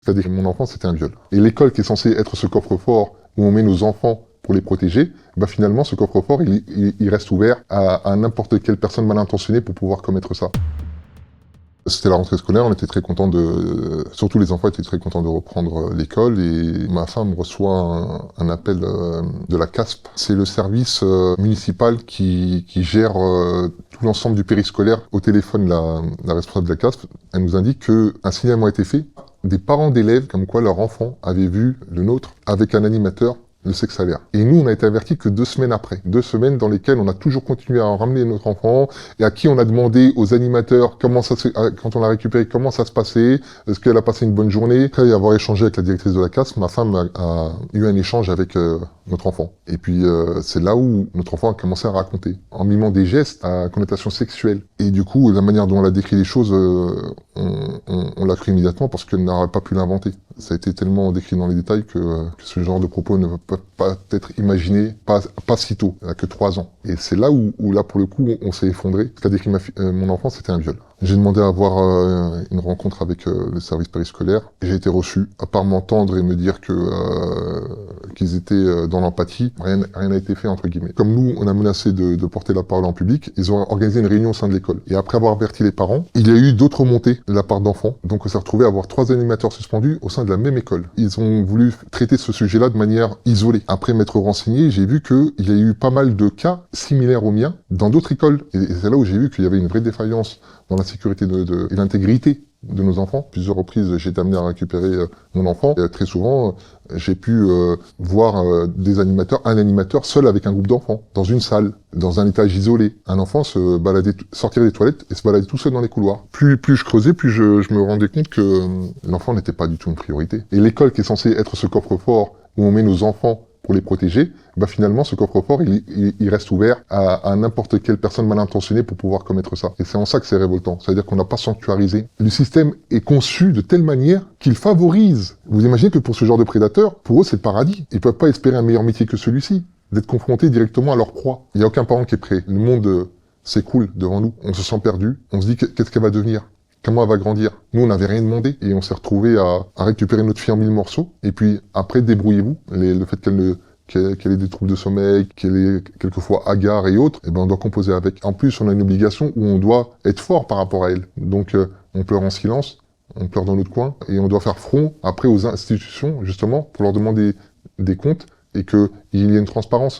C'est-à-dire que mon enfant, c'était un viol. Et l'école qui est censée être ce coffre-fort où on met nos enfants pour les protéger, bah finalement, ce coffre-fort, il reste ouvert à n'importe quelle personne mal intentionnée pour pouvoir commettre ça. C'était la rentrée scolaire, on était très contents surtout les enfants étaient très contents de reprendre l'école et ma femme reçoit un appel de la CASP. C'est le service municipal qui gère tout l'ensemble du périscolaire. Au téléphone, la responsable de la CASP, elle nous indique qu'un signalement a été fait des parents d'élèves comme quoi leur enfant avait vu le nôtre avec un animateur le sexalaire. Et nous, on a été avertis que 2 semaines après. 2 semaines dans lesquelles on a toujours continué à ramener notre enfant et à qui on a demandé aux animateurs comment ça quand on l'a récupéré, comment ça se passait, est-ce qu'elle a passé une bonne journée. Après avoir échangé avec la directrice de la CASP, ma femme a eu un échange avec notre enfant. Et puis, c'est là où notre enfant a commencé à raconter, en mimant des gestes à connotation sexuelle. Et du coup, la manière dont on a décrit les choses, on l'a cru immédiatement parce qu'elle n'aurait pas pu l'inventer. Ça a été tellement décrit dans les détails que ce genre de propos ne peuvent pas être imaginés, pas si tôt, elle a que 3 ans. Et c'est là où là, pour le coup, on s'est effondré. C'est-à-dire que mon enfant, c'était un viol. J'ai demandé à avoir une rencontre avec le service périscolaire. J'ai été reçu. À part m'entendre et me dire qu'ils étaient dans l'empathie, rien n'a été fait, entre guillemets. Comme nous, on a menacé de porter la parole en public, ils ont organisé une réunion au sein de l'école. Et après avoir averti les parents, il y a eu d'autres montées de la part d'enfants. Donc on s'est retrouvé à avoir 3 animateurs suspendus au sein de la même école. Ils ont voulu traiter ce sujet-là de manière isolée. Après m'être renseigné, j'ai vu qu'il y a eu pas mal de cas similaires aux miens dans d'autres écoles. Et c'est là où j'ai vu qu'il y avait une vraie défaillance dans la sécurité et l'intégrité de nos enfants. Plusieurs reprises, j'ai été amené à récupérer mon enfant. Et très souvent, j'ai pu voir un animateur seul avec un groupe d'enfants, dans une salle, dans un étage isolé. Un enfant sortir des toilettes et se balader tout seul dans les couloirs. Plus je creusais, plus je me rendais compte que l'enfant n'était pas du tout une priorité. Et l'école qui est censée être ce coffre-fort où on met nos enfants pour les protéger, bah finalement ce coffre-fort il reste ouvert à n'importe quelle personne mal intentionnée pour pouvoir commettre ça. Et c'est en ça que c'est révoltant, c'est-à-dire qu'on n'a pas sanctuarisé. Le système est conçu de telle manière qu'il favorise. Vous imaginez que pour ce genre de prédateurs, pour eux c'est le paradis. Ils peuvent pas espérer un meilleur métier que celui-ci, d'être confrontés directement à leur proie. Il n'y a aucun parent qui est prêt. Le monde s'écoule devant nous, on se sent perdu, on se dit qu'est-ce qu'elle va devenir ? Comment elle va grandir? Nous, on n'avait rien demandé et on s'est retrouvé à récupérer notre fille en 1000 morceaux. Et puis après, débrouillez-vous. Le fait qu'elle ait des troubles de sommeil, qu'elle ait quelquefois hagard et autres, eh ben on doit composer avec. En plus, on a une obligation où on doit être fort par rapport à elle. Donc, on pleure en silence, on pleure dans notre coin et on doit faire front après aux institutions, justement, pour leur demander des comptes et qu'il y ait une transparence.